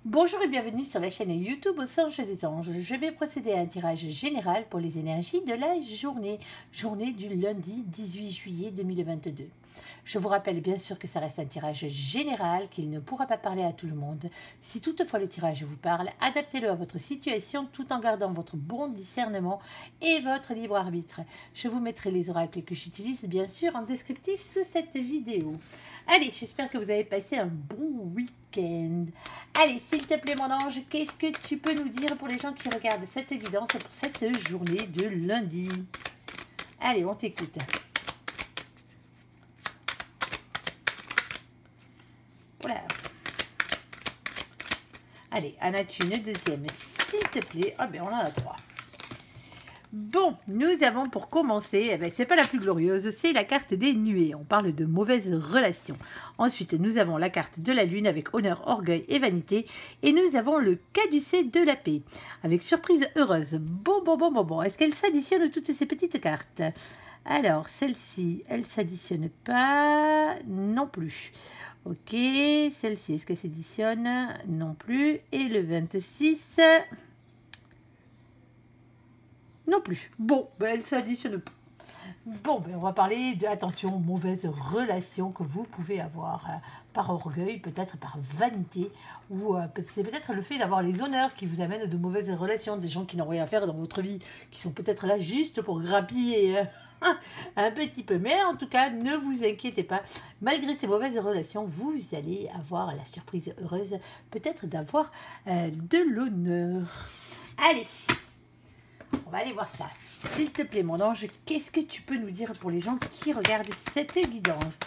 Bonjour et bienvenue sur la chaîne YouTube Au Songe des Anges. Je vais procéder à un tirage général pour les énergies de la journée du lundi 18 juillet 2022. Je vous rappelle bien sûr que ça reste un tirage général, qu'il ne pourra pas parler à tout le monde. Si toutefois le tirage vous parle, adaptez-le à votre situation tout en gardant votre bon discernement et votre libre arbitre. Je vous mettrai les oracles que j'utilise bien sûr en descriptif sous cette vidéo. Allez, j'espère que vous avez passé un bon week-end. Allez, s'il te plaît mon ange, qu'est-ce que tu peux nous dire pour les gens qui regardent cette évidence pour cette journée de lundi? Allez, on t'écoute. Voilà. Allez, en as-tu une deuxième, s'il te plaît? Ah ben on en a trois. Bon, nous avons pour commencer, eh ben, c'est pas la plus glorieuse, c'est la carte des nuées. On parle de mauvaises relations. Ensuite, nous avons la carte de la lune avec honneur, orgueil et vanité. Et nous avons le caducée de la paix avec surprise heureuse. Bon. Est-ce qu'elle s'additionne toutes ces petites cartes? Alors, celle-ci, elle s'additionne pas non plus. Ok, celle-ci, est-ce qu'elle s'additionne? Non plus. Et le 26... non plus. Bon, ben elle s'additionne pas. Bon, ben on va parler de, attention, mauvaises relations que vous pouvez avoir par orgueil, peut-être par vanité, ou c'est peut-être le fait d'avoir les honneurs qui vous amènent de mauvaises relations, des gens qui n'ont rien à faire dans votre vie, qui sont peut-être là juste pour grappiller un petit peu. Mais en tout cas, ne vous inquiétez pas, malgré ces mauvaises relations, vous allez avoir la surprise heureuse, peut-être d'avoir de l'honneur. Allez! On va aller voir ça. S'il te plaît, mon ange, qu'est-ce que tu peux nous dire pour les gens qui regardent cette guidance?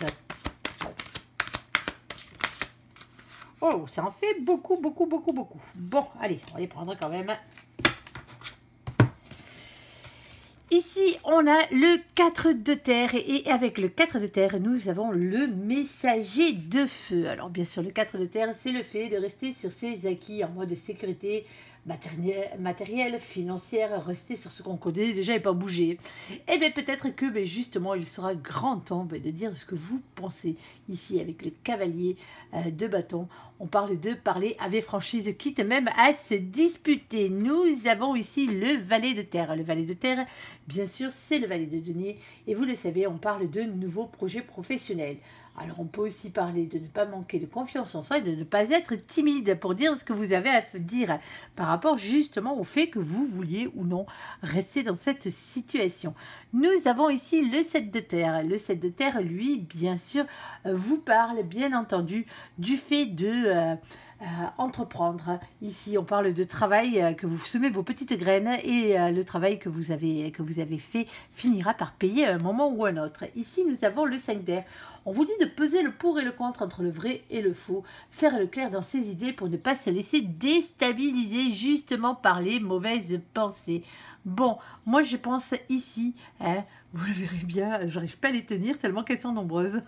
Oh, ça en fait beaucoup. Bon, allez, on va les prendre quand même. Ici, on a le 4 de terre et avec le 4 de terre, nous avons le messager de feu. Alors, bien sûr, le 4 de terre, c'est le fait de rester sur ses acquis en mode sécurité matérielle, financière, rester sur ce qu'on connaît déjà et pas bouger. Et bien, peut-être que justement, il sera grand temps de dire ce que vous pensez. Ici, avec le cavalier de bâton, on parle de parler avec franchise, quitte même à se disputer. Nous avons ici le valet de terre. Le valet de terre, bien sûr, c'est le valet de denier. Et vous le savez, on parle de nouveaux projets professionnels. Alors, on peut aussi parler de ne pas manquer de confiance en soi et de ne pas être timide pour dire ce que vous avez à dire par rapport justement au fait que vous vouliez ou non rester dans cette situation. Nous avons ici le 7 de terre. Le 7 de terre, lui, bien sûr, vous parle, bien entendu, du fait de... entreprendre. Ici, on parle de travail, que vous semez vos petites graines et le travail que vous avez fait finira par payer à un moment ou un autre. Ici, nous avons le 5 d'air. On vous dit de peser le pour et le contre entre le vrai et le faux, faire le clair dans ses idées pour ne pas se laisser déstabiliser justement par les mauvaises pensées. Bon, moi je pense ici, vous le verrez bien, j'arrive pas à les tenir tellement qu'elles sont nombreuses.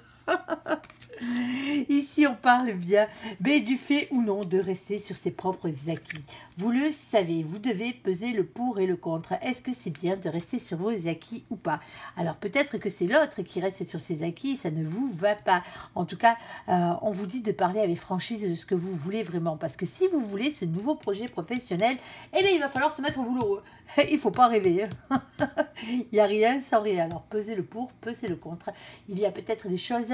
Ici, on parle bien du fait ou non de rester sur ses propres acquis. Vous le savez, vous devez peser le pour et le contre. Est-ce que c'est bien de rester sur vos acquis ou pas? Alors, peut-être que c'est l'autre qui reste sur ses acquis et ça ne vous va pas. En tout cas, on vous dit de parler avec franchise de ce que vous voulez vraiment. Parce que si vous voulez ce nouveau projet professionnel, eh bien, il va falloir se mettre au boulot. Il ne faut pas rêver. Il n'y a rien sans rien. Alors, pesez le pour, pesez le contre. Il y a peut-être des choses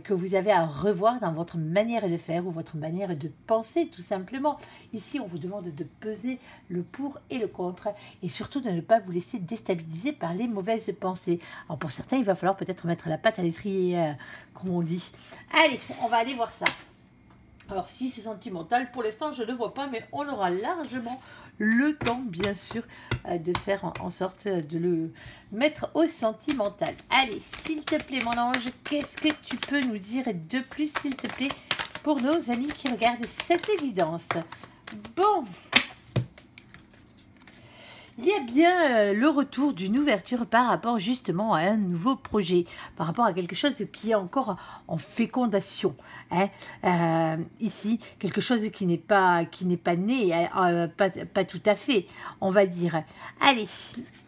que vous avez à revoir dans votre manière de faire ou votre manière de penser tout simplement. Ici, on vous demande de peser le pour et le contre et surtout de ne pas vous laisser déstabiliser par les mauvaises pensées. Alors pour certains, il va falloir peut-être mettre la patte à l'étrier, comme on dit. Allez, on va aller voir ça. Alors si c'est sentimental, pour l'instant je ne le vois pas, mais on aura largement le temps, bien sûr, de faire en sorte de le mettre au sentimental. Allez, s'il te plaît, mon ange, qu'est-ce que tu peux nous dire de plus, s'il te plaît, pour nos amis qui regardent cette évidence? Bon, il y a bien le retour d'une ouverture par rapport justement à un nouveau projet, par rapport à quelque chose qui est encore en fécondation. Ici, quelque chose qui n'est pas né, pas tout à fait, on va dire. Allez,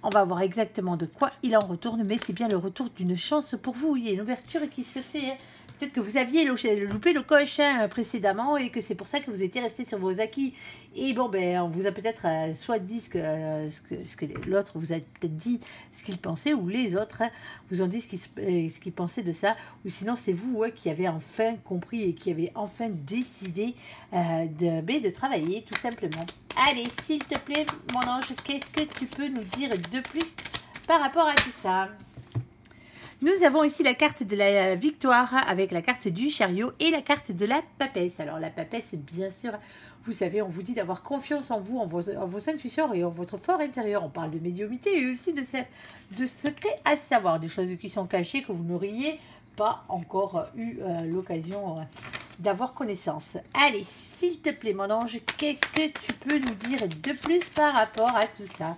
on va voir exactement de quoi il en retourne, mais c'est bien le retour d'une chance pour vous. Il y a une ouverture qui se fait peut-être que vous aviez loupé le coche précédemment et que c'est pour ça que vous étiez resté sur vos acquis. Et bon, ben, on vous a peut-être soit dit ce que l'autre vous a peut-être dit, ce qu'il pensait, ou les autres vous ont dit ce qu'ils pensaient de ça, ou sinon c'est vous qui avez enfin compris et qui avez enfin décidé de travailler, tout simplement. Allez, s'il te plaît, mon ange, qu'est-ce que tu peux nous dire de plus par rapport à tout ça? Nous avons ici la carte de la victoire avec la carte du chariot et la carte de la papesse. Alors la papesse, bien sûr, vous savez, on vous dit d'avoir confiance en vous, en vos intuitions et en votre fort intérieur. On parle de médiumnité et aussi de secrets à savoir, des choses qui sont cachées que vous n'auriez pas encore eu l'occasion d'avoir connaissance. Allez, s'il te plaît, mon ange, qu'est-ce que tu peux nous dire de plus par rapport à tout ça?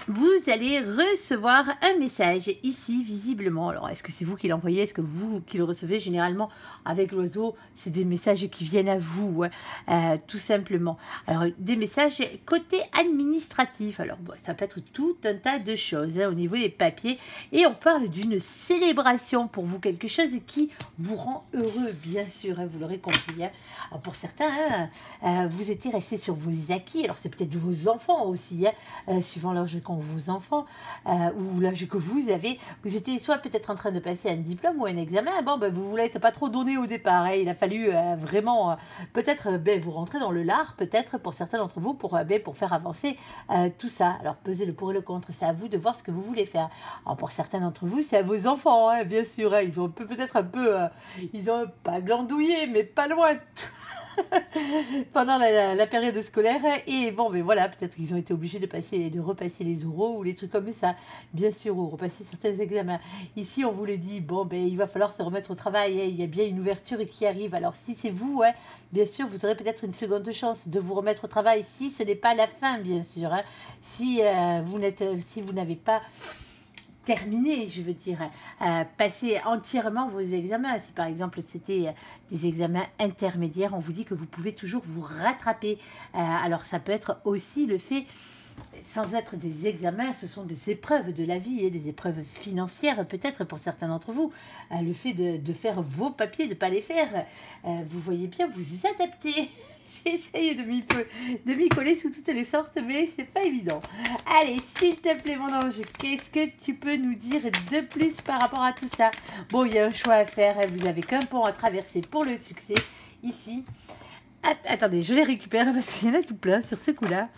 Vous allez recevoir un message ici, visiblement. Alors, est-ce que c'est vous qui l'envoyez? Est-ce que vous qui le recevez? Généralement, avec l'oiseau, c'est des messages qui viennent à vous, tout simplement. Alors, des messages côté administratif. Alors, bon, ça peut être tout un tas de choses au niveau des papiers. Et on parle d'une célébration pour vous, quelque chose qui vous rend heureux, bien sûr, vous l'aurez compris. Alors, pour certains, vous étiez resté sur vos acquis. Alors, c'est peut-être vos enfants aussi, suivant l'âge qu'ont vos enfants, ou l'âge que vous avez. Vous étiez soit peut-être en train de passer un diplôme ou un examen. Bon, ben, vous ne voulez pas trop donné au départ. Il a fallu vraiment, peut-être, vous rentrer dans le lard, peut-être, pour certains d'entre vous, pour faire avancer tout ça. Alors, pesez le pour et le contre. C'est à vous de voir ce que vous voulez faire. Alors, pour certains d'entre vous, c'est à vos enfants, bien sûr. Ils ont peut-être un peu, ils ont pas glandouillé, mais pas loin. Pendant la période scolaire, et bon, mais voilà, peut-être qu'ils ont été obligés de repasser les oraux ou les trucs comme ça, bien sûr, ou repasser certains examens. Ici, on vous le dit, bon, ben, il va falloir se remettre au travail, il y a bien une ouverture qui arrive. Alors, si c'est vous, bien sûr, vous aurez peut-être une seconde chance de vous remettre au travail, si ce n'est pas la fin, bien sûr, si vous n'avez pas terminer, je veux dire, passer entièrement vos examens. Si par exemple c'était des examens intermédiaires, on vous dit que vous pouvez toujours vous rattraper. Alors ça peut être aussi le fait, sans être des examens, ce sont des épreuves de la vie, et des épreuves financières peut-être pour certains d'entre vous. Le fait de faire vos papiers, de ne pas les faire, vous voyez bien, vous y adaptez. J'essaye de m'y coller sous toutes les sortes, mais c'est pas évident. Allez, s'il te plaît, mon ange, qu'est-ce que tu peux nous dire de plus par rapport à tout ça? Bon, il y a un choix à faire, vous avez qu'un pont à traverser pour le succès, ici. Hop, attendez, je les récupère parce qu'il y en a tout plein sur ce coup-là.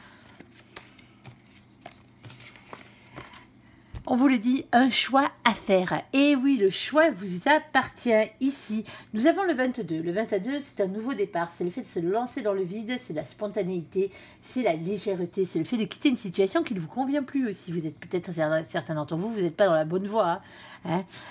On vous le dit, un choix à faire. Et oui, le choix vous appartient ici. Nous avons le 22. Le 22, c'est un nouveau départ. C'est le fait de se lancer dans le vide, c'est la spontanéité, c'est la légèreté, c'est le fait de quitter une situation qui ne vous convient plus aussi. Vous êtes peut-être, certains d'entre vous, vous n'êtes pas dans la bonne voie.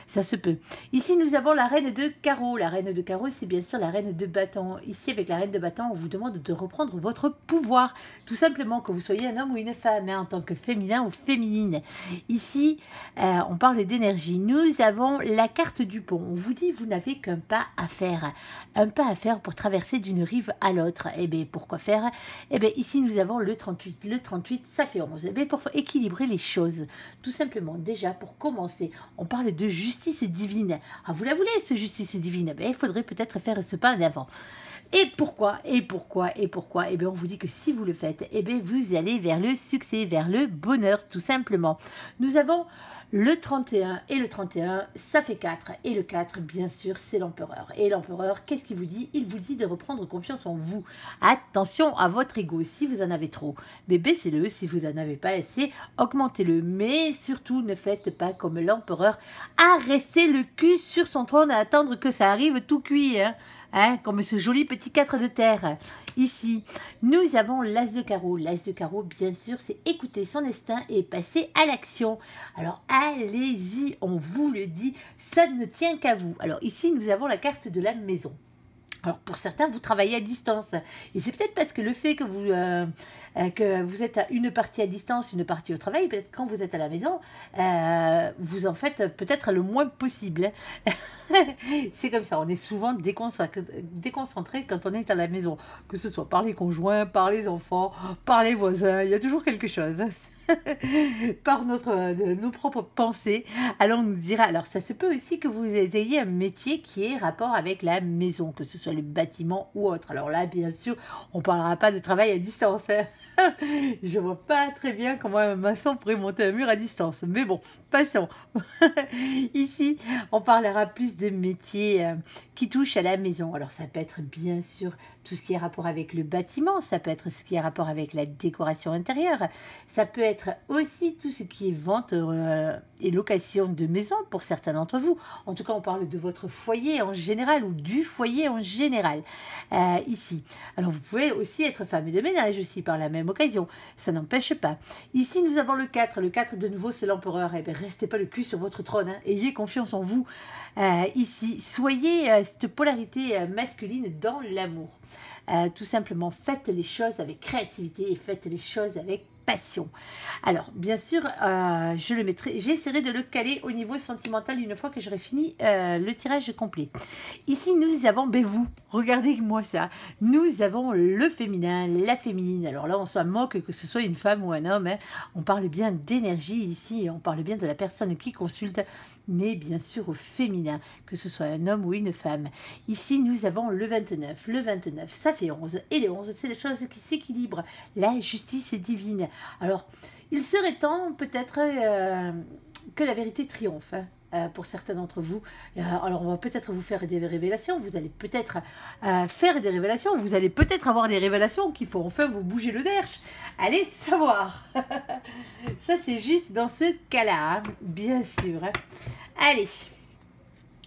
Ça se peut. Ici, nous avons la reine de carreau. La reine de carreau, c'est bien sûr la reine de bâton. Ici, avec la reine de bâton, on vous demande de reprendre votre pouvoir. Tout simplement, que vous soyez un homme ou une femme, en tant que féminin ou féminine. Ici, on parle d'énergie. Nous avons la carte du pont. On vous dit, vous n'avez qu'un pas à faire. Un pas à faire pour traverser d'une rive à l'autre. Eh bien, pourquoi faire? Eh bien, ici, nous avons le 38. Le 38, ça fait 11. Eh bien, pour équilibrer les choses. Tout simplement, déjà, pour commencer, on parle de justice divine. Ah, vous la voulez, ce justice divine? Ben, il faudrait peut-être faire ce pas en avant. Et pourquoi? Et pourquoi? Et pourquoi? Eh bien, on vous dit que si vous le faites, eh bien, vous allez vers le succès, vers le bonheur, tout simplement. Nous avons le 31, et le 31, ça fait 4. Et le 4, bien sûr, c'est l'empereur. Et l'empereur, qu'est-ce qu'il vous dit? Il vous dit de reprendre confiance en vous. Attention à votre ego, si vous en avez trop, mais baissez-le. Si vous n'en avez pas assez, augmentez-le. Mais surtout, ne faites pas comme l'empereur, à rester le cul sur son trône, à attendre que ça arrive tout cuit, comme ce joli petit 4 de terre. Ici, nous avons l'as de carreau. L'as de carreau, bien sûr, c'est écouter son instinct et passer à l'action. Alors, allez-y, on vous le dit, ça ne tient qu'à vous. Alors, ici, nous avons la carte de la maison. Alors, pour certains, vous travaillez à distance. Et c'est peut-être parce que le fait que vous êtes à une partie à distance, une partie au travail, peut-être quand vous êtes à la maison, vous en faites peut-être le moins possible. C'est comme ça, on est souvent déconcentré quand on est à la maison. Que ce soit par les conjoints, par les enfants, par les voisins, il y a toujours quelque chose. par nos propres pensées, allons nous dire, alors ça se peut aussi que vous ayez un métier qui ait rapport avec la maison, que ce soit le bâtiment ou autre. Alors là, bien sûr, on ne parlera pas de travail à distance, hein. Je vois pas très bien comment un maçon pourrait monter un mur à distance. Mais bon, passons. Ici, on parlera plus de métiers qui touchent à la maison. Alors ça peut être bien sûr tout ce qui est rapport avec le bâtiment, ça peut être ce qui est rapport avec la décoration intérieure, ça peut être aussi tout ce qui est vente et location de maison pour certains d'entre vous. En tout cas, on parle de votre foyer en général ou du foyer en général ici. Alors vous pouvez aussi être femme de ménage aussi par la même occasion, ça n'empêche pas. Ici, nous avons le 4. Le 4 de nouveau, c'est l'empereur. Eh bien, restez pas le cul sur votre trône, hein. Ayez confiance en vous. Ici, soyez cette polarité masculine dans l'amour. Tout simplement, faites les choses avec créativité et faites les choses avec passion. Alors, bien sûr, je le mettrai, j'essaierai de le caler au niveau sentimental une fois que j'aurai fini le tirage complet. Ici, nous avons, ben vous, regardez-moi ça, nous avons le féminin, la féminine. Alors là, on s'en moque que ce soit une femme ou un homme, hein. On parle bien d'énergie ici, on parle bien de la personne qui consulte, mais bien sûr au féminin, que ce soit un homme ou une femme. Ici, nous avons le 29. Le 29, ça fait 11. Et les 11, c'est les choses qui s'équilibrent. La justice divine. Alors, il serait temps peut-être que la vérité triomphe, hein, pour certains d'entre vous. Alors, on va peut-être vous faire des révélations. Vous allez peut-être faire des révélations. Vous allez peut-être avoir des révélations qui font enfin vous bouger le derche. Allez savoir. Ça, c'est juste dans ce cas-là, hein, bien sûr, hein. Allez.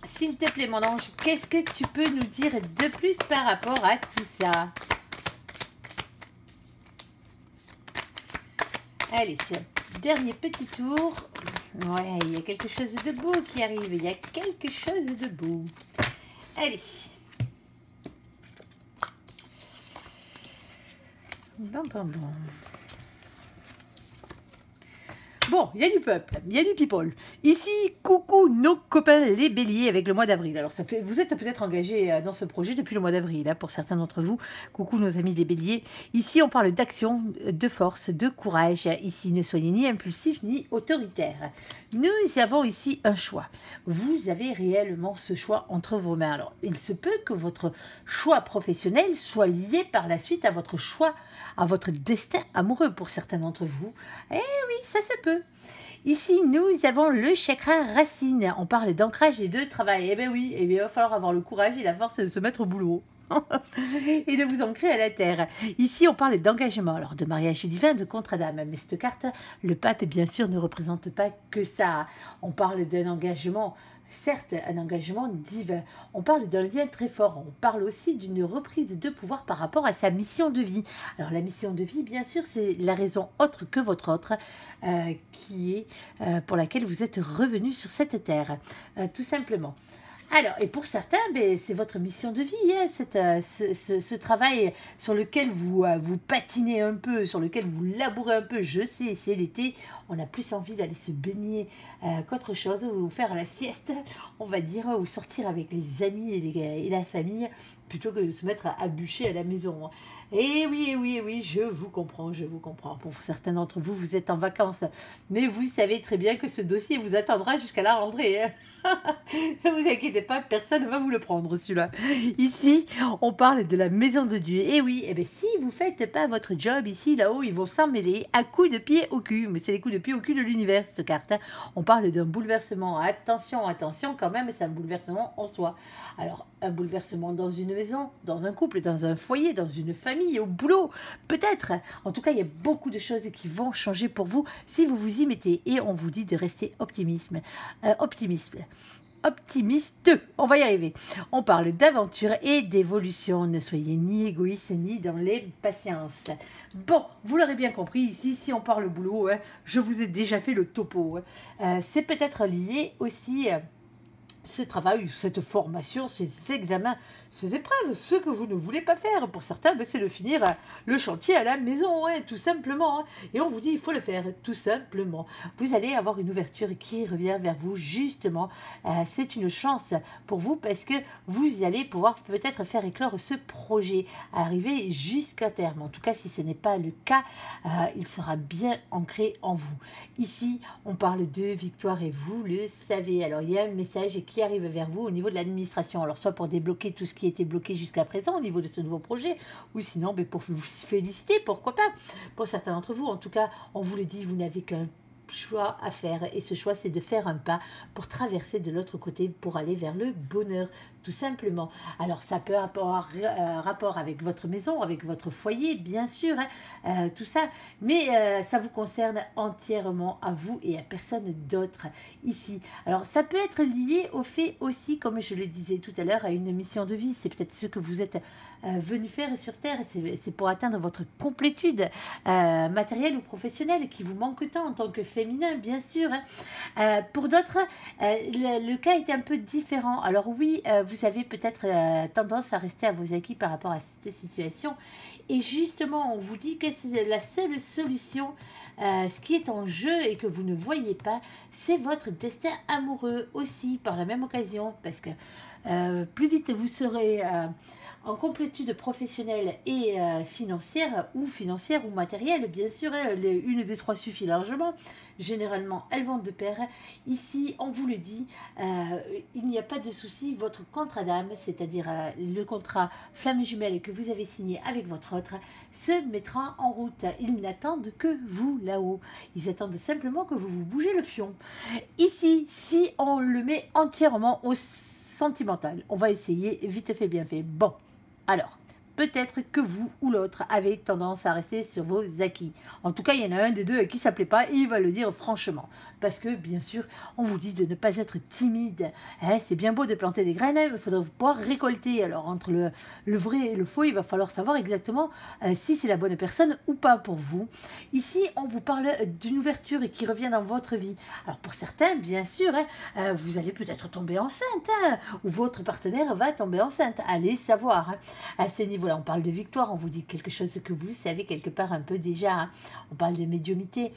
S'il te plaît, mon ange, qu'est-ce que tu peux nous dire de plus par rapport à tout ça? Allez, dernier petit tour. Ouais, il y a quelque chose de beau qui arrive. Il y a quelque chose de beau. Allez. Bon. Bon, il y a du peuple, il y a du people. Ici, coucou nos copains les béliers avec le mois d'avril. Alors, ça fait, vous êtes peut-être engagés dans ce projet depuis le mois d'avril, hein, pour certains d'entre vous. Coucou nos amis les béliers. Ici, on parle d'action, de force, de courage. Ici, ne soyez ni impulsif ni autoritaire. Nous avons ici un choix. Vous avez réellement ce choix entre vos mains. Alors, il se peut que votre choix professionnel soit lié par la suite à votre choix, à votre destin amoureux pour certains d'entre vous. Eh oui, ça se peut. Ici, nous avons le chakra racine. On parle d'ancrage et de travail. Eh bien oui, eh bien, il va falloir avoir le courage et la force de se mettre au boulot. Et de vous ancrer à la terre. Ici, on parle d'engagement, alors de mariage divin, de contrat d'âme. Mais cette carte, le pape, bien sûr, ne représente pas que ça. On parle d'un engagement, certes, un engagement divin. On parle d'un lien très fort. On parle aussi d'une reprise de pouvoir par rapport à sa mission de vie. Alors, la mission de vie, bien sûr, c'est la raison autre que votre autre, qui est pour laquelle vous êtes revenu sur cette terre, tout simplement. Alors, et pour certains, ben, c'est votre mission de vie, hein, ce travail sur lequel vous patinez un peu, sur lequel vous labourez un peu. Je sais, c'est l'été, on a plus envie d'aller se baigner qu'autre chose, ou faire la sieste, on va dire, ou sortir avec les amis et la famille, plutôt que de se mettre à bûcher à la maison. Et oui, je vous comprends, je vous comprends. Pour certains d'entre vous, vous êtes en vacances, mais vous savez très bien que ce dossier vous attendra jusqu'à la rentrée, hein. Ne vous inquiétez pas, personne ne va vous le prendre celui-là. Ici, on parle de la maison de Dieu. Et oui, eh bien, si vous ne faites pas votre job ici, là-haut, ils vont s'en mêler à coups de pied au cul. Mais c'est les coups de pied au cul de l'univers, cette carte, hein. On parle d'un bouleversement. Attention quand même, c'est un bouleversement en soi. Alors, un bouleversement dans une maison, dans un couple, dans un foyer, dans une famille, au boulot, peut-être. En tout cas, il y a beaucoup de choses qui vont changer pour vous si vous vous y mettez. Et on vous dit de rester optimiste, on va y arriver. On parle d'aventure et d'évolution. Ne soyez ni égoïste ni dans l'impatience. Bon, vous l'aurez bien compris, ici, si on parle boulot, hein, je vous ai déjà fait le topo, hein. C'est peut-être lié aussi ce travail, cette formation, ces examens, ces épreuves, ce que vous ne voulez pas faire. Pour certains, ben, c'est de finir le chantier à la maison, hein, tout simplement. Hein. Et on vous dit, il faut le faire, tout simplement. Vous allez avoir une ouverture qui revient vers vous, justement. C'est une chance pour vous parce que vous allez pouvoir peut-être faire éclore ce projet, arriver jusqu'à terme. En tout cas, si ce n'est pas le cas, il sera bien ancré en vous. Ici, on parle de victoire et vous le savez. Alors, il y a un message qui arrive vers vous au niveau de l'administration. Alors, soit pour débloquer tout ce qui était bloqué jusqu'à présent au niveau de ce nouveau projet, ou sinon, ben, pour vous féliciter, pourquoi pas. Pour certains d'entre vous, en tout cas, on vous le dit, vous n'avez qu'un choix à faire et ce choix c'est de faire un pas pour traverser de l'autre côté pour aller vers le bonheur tout simplement. Alors ça peut avoir rapport avec votre maison, avec votre foyer bien sûr, hein, tout ça, mais ça vous concerne entièrement à vous et à personne d'autre ici. Alors ça peut être lié au fait aussi, comme je le disais tout à l'heure, à une mission de vie. C'est peut-être ce que vous êtes venu faire sur Terre, c'est pour atteindre votre complétude matérielle ou professionnelle qui vous manque tant en tant que féminin, bien sûr. Hein. Pour d'autres, le cas est un peu différent. Alors oui, vous avez peut-être tendance à rester à vos acquis par rapport à cette situation. Et justement, on vous dit que c'est la seule solution. Ce qui est en jeu et que vous ne voyez pas, c'est votre destin amoureux aussi, par la même occasion. Parce que plus vite vous serez en complétude professionnelle et financière ou matérielle, bien sûr, hein, une des trois suffit largement. Généralement, elles vont de pair. Ici, on vous le dit, il n'y a pas de souci. Votre contrat d'âme, c'est-à-dire le contrat flamme jumelle que vous avez signé avec votre autre, se mettra en route. Ils n'attendent que vous là-haut. Ils attendent simplement que vous vous bougez le fion. Ici, si on le met entièrement au sentimental, on va essayer vite fait, bien fait. Bon. Alors, peut-être que vous ou l'autre avez tendance à rester sur vos acquis. En tout cas, il y en a un des deux qui ne s'appelait pas et il va le dire franchement. Parce que, bien sûr, on vous dit de ne pas être timide. Hein, c'est bien beau de planter des graines, mais il faudra pouvoir récolter. Alors, entre le vrai et le faux, il va falloir savoir exactement si c'est la bonne personne ou pas pour vous. Ici, on vous parle d'une ouverture qui revient dans votre vie. Alors, pour certains, bien sûr, hein, vous allez peut-être tomber enceinte, hein, ou votre partenaire va tomber enceinte. Allez savoir. Hein. À ces niveaux-là, on parle de victoire, on vous dit quelque chose que vous savez quelque part un peu déjà. Hein. On parle de médiumnité.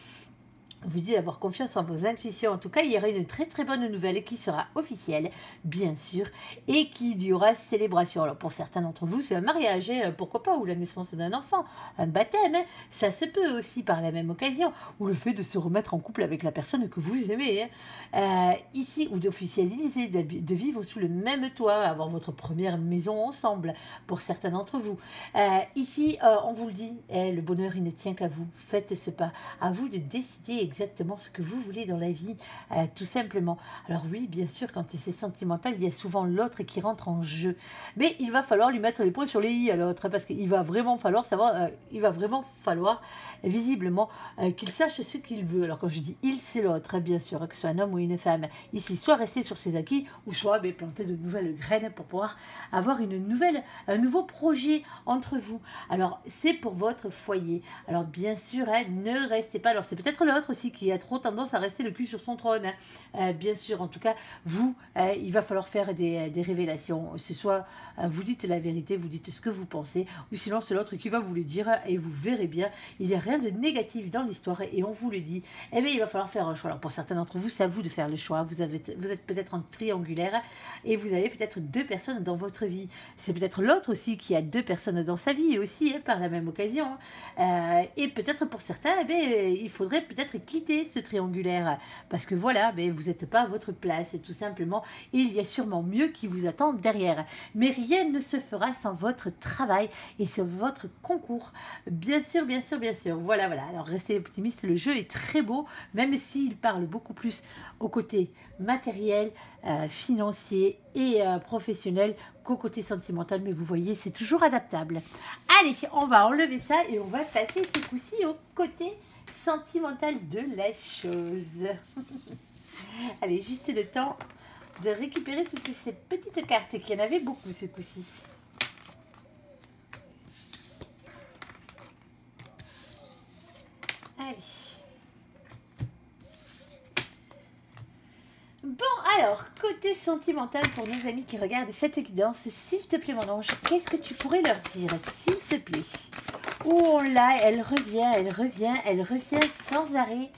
On vous dit d'avoir confiance en vos intuitions. En tout cas, il y aura une très très bonne nouvelle qui sera officielle, bien sûr, et qu'il y aura célébration. Alors pour certains d'entre vous, c'est un mariage, hein, pourquoi pas, ou la naissance d'un enfant, un baptême, hein, ça se peut aussi par la même occasion, ou le fait de se remettre en couple avec la personne que vous aimez, hein. Ici, ou d'officialiser, de vivre sous le même toit, avoir votre première maison ensemble, pour certains d'entre vous. Ici, on vous le dit, le bonheur, il ne tient qu'à vous. Faites ce pas. À vous de décider exactement ce que vous voulez dans la vie, tout simplement. Alors oui, bien sûr, quand c'est sentimental, il y a souvent l'autre qui rentre en jeu. Mais il va falloir lui mettre les points sur les i à l'autre, parce qu'il va vraiment falloir savoir, il va vraiment falloir visiblement qu'il sache ce qu'il veut. Alors quand je dis il, c'est l'autre, bien sûr, que ce soit un homme ou une femme. Ici, soit rester sur ses acquis, ou soit planter de nouvelles graines pour pouvoir avoir un nouveau projet entre vous. Alors c'est pour votre foyer. Alors bien sûr, hein, ne restez pas. Alors c'est peut-être l'autre aussi qui a trop tendance à rester le cul sur son trône. Hein. Bien sûr, en tout cas, vous, il va falloir faire des révélations. Ce soit vous dites la vérité, vous dites ce que vous pensez, ou sinon c'est l'autre qui va vous le dire et vous verrez bien, il n'y a rien de négatif dans l'histoire et on vous le dit. Eh bien, il va falloir faire un choix. Alors pour certains d'entre vous, c'est à vous de faire le choix. Vous êtes peut-être en triangulaire et vous avez peut-être deux personnes dans votre vie. C'est peut-être l'autre aussi qui a deux personnes dans sa vie aussi, hein, par la même occasion. Et peut-être pour certains, eh bien, il faudrait peut-être quitter ce triangulaire parce que voilà, vous n'êtes pas à votre place tout simplement et il y a sûrement mieux qui vous attend derrière. Mais rien ne se fera sans votre travail et sans votre concours. Bien sûr, bien sûr, bien sûr. Voilà, voilà. Alors restez optimiste, le jeu est très beau, même s'il parle beaucoup plus au côté matériel, financier et professionnel qu'au côté sentimental. Mais vous voyez, c'est toujours adaptable. Allez, on va enlever ça et on va passer ce coup-ci au côté sentimental de la chose. Allez, juste le temps de récupérer toutes ces petites cartes et qu'il y en avait beaucoup ce coup-ci. Allez. Bon, Alors, côté sentimental pour nos amis qui regardent cette guidance, s'il te plaît mon ange, qu'est-ce que tu pourrais leur dire, s'il te plaît? Oh là, elle revient, elle revient, elle revient sans arrêt.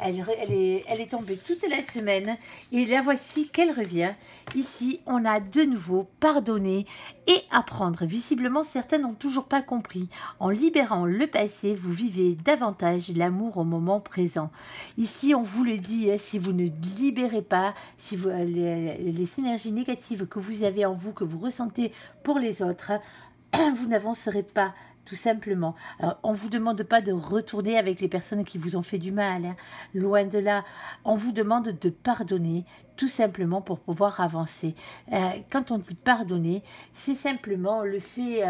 Elle est tombée toute la semaine et la voici qu'elle revient. Ici, on a de nouveau pardonner et apprendre. Visiblement, certains n'ont toujours pas compris. En libérant le passé, vous vivez davantage l'amour au moment présent. Ici, on vous le dit, si vous ne libérez pas, si vous, les synergies négatives que vous avez en vous, que vous ressentez pour les autres, vous n'avancerez pas. Tout simplement. Alors, on ne vous demande pas de retourner avec les personnes qui vous ont fait du mal. Hein. Loin de là. On vous demande de pardonner, tout simplement pour pouvoir avancer. Quand on dit pardonner, c'est simplement le fait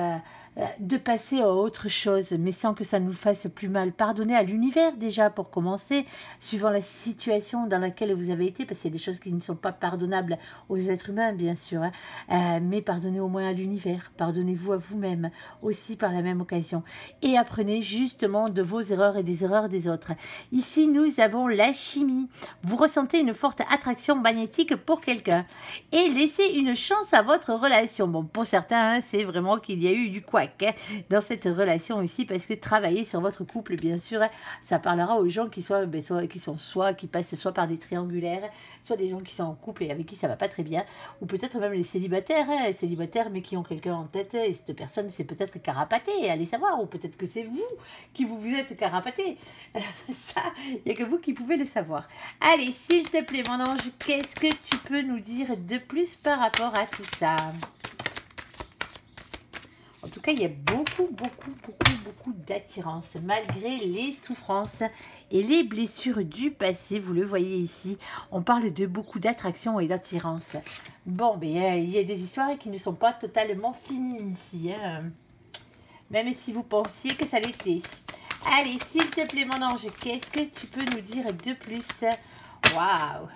de passer à autre chose, mais sans que ça nous fasse plus mal. Pardonner à l'univers déjà, pour commencer, suivant la situation dans laquelle vous avez été, parce qu'il y a des choses qui ne sont pas pardonnables aux êtres humains, bien sûr. Hein. Mais pardonnez au moins à l'univers. Pardonnez-vous à vous-même, aussi par la même occasion. Et apprenez justement de vos erreurs et des erreurs des autres. Ici, nous avons la chimie. Vous ressentez une forte attraction magnétique pour quelqu'un. Et laissez une chance à votre relation. Bon, pour certains, hein, c'est vraiment qu'il y a eu du couac dans cette relation ici, parce que travailler sur votre couple, bien sûr, ça parlera aux gens qui qui passent soit par des triangulaires, soit des gens qui sont en couple et avec qui ça va pas très bien, ou peut-être même les célibataires, mais qui ont quelqu'un en tête, et cette personne c'est peut-être carapatée, allez savoir, ou peut-être que c'est vous qui vous êtes carapaté. Ça, il n'y a que vous qui pouvez le savoir. Allez, s'il te plaît mon ange, qu'est-ce que tu peux nous dire de plus par rapport à tout ça? En tout cas, il y a beaucoup d'attirance, malgré les souffrances et les blessures du passé. Vous le voyez ici, on parle de beaucoup d'attraction et d'attirance. Bon, mais il y a des histoires qui ne sont pas totalement finies ici, hein. Même si vous pensiez que ça l'était. Allez, s'il te plaît, mon ange, qu'est-ce que tu peux nous dire de plus? Waouh!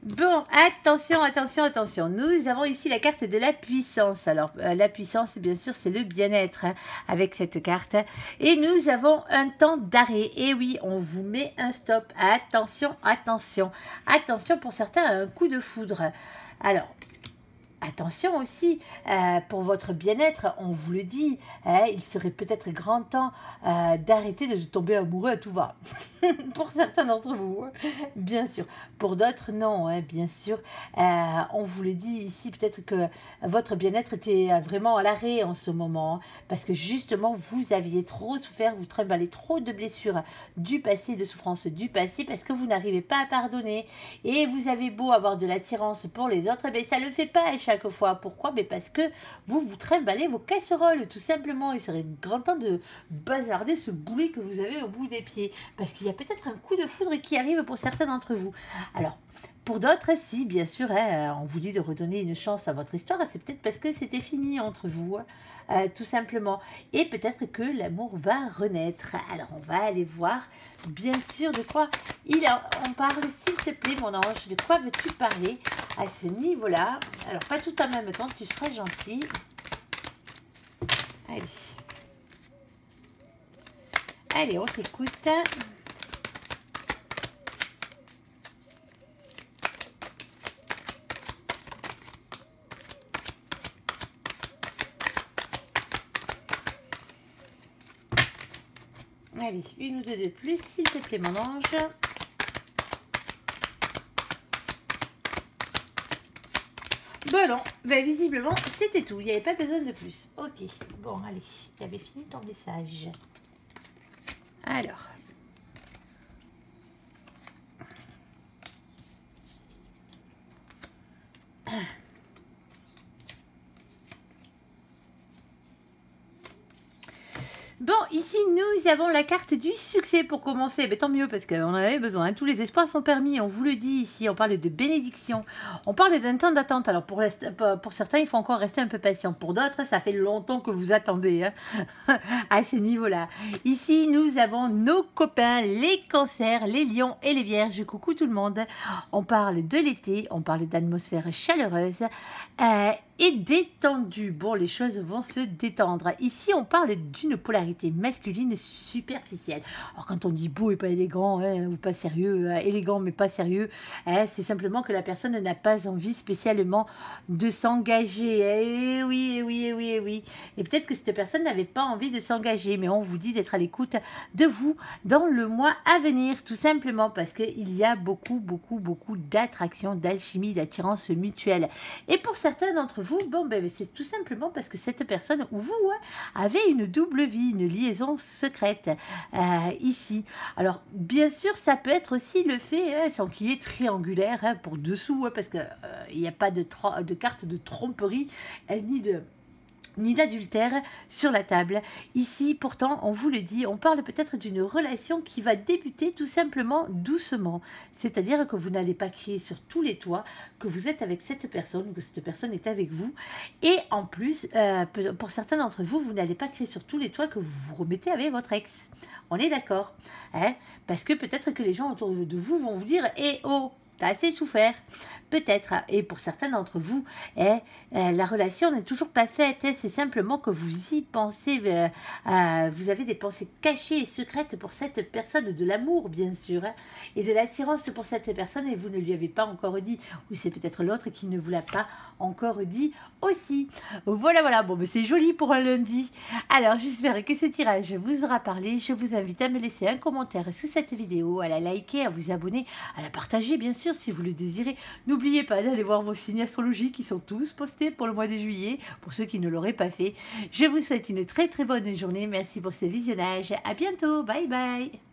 Bon, attention, attention, attention. Nous avons ici la carte de la puissance. Alors, la puissance, bien sûr, c'est le bien-être hein, avec cette carte. Et nous avons un temps d'arrêt. Et oui, on vous met un stop. Attention, attention. Attention pour certains à un coup de foudre. Alors, attention aussi, pour votre bien-être, on vous le dit, il serait peut-être grand temps d'arrêter de tomber amoureux à tout va. Pour certains d'entre vous, bien sûr. Pour d'autres, non, hein, bien sûr. On vous le dit ici, peut-être que votre bien-être était vraiment à l'arrêt en ce moment, hein, parce que justement, vous aviez trop souffert, vous trimballez trop de blessures du passé, de souffrances du passé, parce que vous n'arrivez pas à pardonner. Et vous avez beau avoir de l'attirance pour les autres, mais ça ne le fait pas chaque fois. Pourquoi? Mais parce que vous trimballez vos casseroles, tout simplement. Il serait grand temps de bazarder ce boulet que vous avez au bout des pieds. Parce qu'il y a peut-être un coup de foudre qui arrive pour certains d'entre vous. Alors, pour d'autres, si, bien sûr, hein, on vous dit de redonner une chance à votre histoire, c'est peut-être parce que c'était fini entre vous, tout simplement. Et peut-être que l'amour va renaître. Alors, on va aller voir, bien sûr, de quoi on parle, s'il te plaît, mon ange. De quoi veux-tu parler à ce niveau-là? Alors, pas tout en même temps, tu seras gentil. Allez. Allez, on t'écoute. Allez, une ou deux de plus, s'il te plaît, mon ange. Bon, non, ben, visiblement, c'était tout. Il n'y avait pas besoin de plus. Ok, bon, allez, tu avais fini ton message. Alors. Bon, ici, nous avons la carte du succès pour commencer. Mais tant mieux, parce qu'on en avait besoin. Hein. Tous les espoirs sont permis, on vous le dit ici. On parle de bénédiction. On parle d'un temps d'attente. Alors, pour certains, il faut encore rester un peu patient. Pour d'autres, ça fait longtemps que vous attendez hein, à ce niveau-là. Ici, nous avons nos copains, les cancers, les lions et les vierges. Coucou tout le monde. On parle de l'été, on parle d'atmosphère chaleureuse. et détendu. Bon, les choses vont se détendre. Ici, on parle d'une polarité masculine superficielle. Alors, quand on dit beau et pas élégant, hein, ou pas sérieux, élégant mais pas sérieux, hein, c'est simplement que la personne n'a pas envie spécialement de s'engager. Eh oui, eh oui, eh oui, eh oui. Et peut-être que cette personne n'avait pas envie de s'engager, mais on vous dit d'être à l'écoute de vous dans le mois à venir, tout simplement parce qu'il y a beaucoup d'attraction, d'alchimie, d'attirance mutuelle. Et pour certains d'entre vous, bon, ben, c'est tout simplement parce que cette personne ou vous avez une double vie, une liaison secrète ici. Alors, bien sûr, ça peut être aussi le fait, sans qu'il y ait triangulaire pour dessous, parce qu'il n'y a pas de carte de tromperie, ni d'adultère sur la table. Ici, pourtant, on vous le dit, on parle peut-être d'une relation qui va débuter tout simplement doucement. C'est-à-dire que vous n'allez pas crier sur tous les toits que vous êtes avec cette personne, que cette personne est avec vous. Et en plus, pour certains d'entre vous, vous n'allez pas crier sur tous les toits que vous vous remettez avec votre ex. On est d'accord, hein? Parce que peut-être que les gens autour de vous vont vous dire « Eh oh, t'as assez souffert ». Peut-être, et pour certains d'entre vous, la relation n'est toujours pas faite, c'est simplement que vous y pensez, vous avez des pensées cachées et secrètes pour cette personne, de l'amour bien sûr, et de l'attirance pour cette personne, et vous ne lui avez pas encore dit, ou c'est peut-être l'autre qui ne vous l'a pas encore dit aussi. Voilà, bon, mais c'est joli pour un lundi. Alors, j'espère que ce tirage vous aura parlé. Je vous invite à me laisser un commentaire sous cette vidéo, à la liker, à vous abonner, à la partager bien sûr si vous le désirez. N'oubliez pas d'aller voir vos signes astrologiques qui sont tous postés pour le mois de juillet, pour ceux qui ne l'auraient pas fait. Je vous souhaite une très bonne journée. Merci pour ce visionnage. À bientôt. Bye bye.